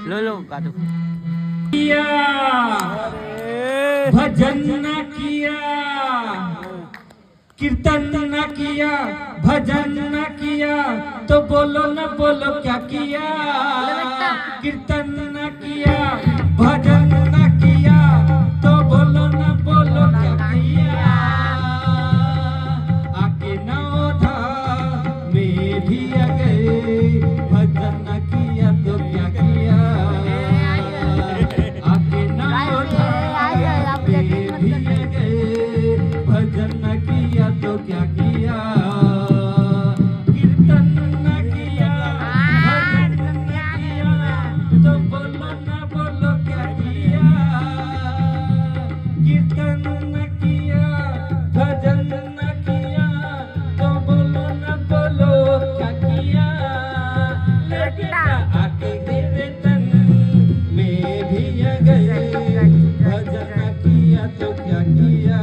Low low गा दो। KIA भजन न किया, कीर्तन न किया, भजन न किया, तो बोलो न बोलो क्या किया। कीर्तन न किया, भजन न किया, तो बोलो न बोलो क्या किया। आके नौधा में भी आ गए, भजन न किया तो क्या किया। आके नौधा में भी आ गए, भजन न किया तो क्या किया। कीर्तन न किया, भजन न किया, तो बोलो न बोलो क्या किया। कीर्तन न किया, भजन न किया, तो बोलो न बोलो क्या किया। लड़का आके कीर्तन में भी आ गए, भजन न किया तो क्या किया।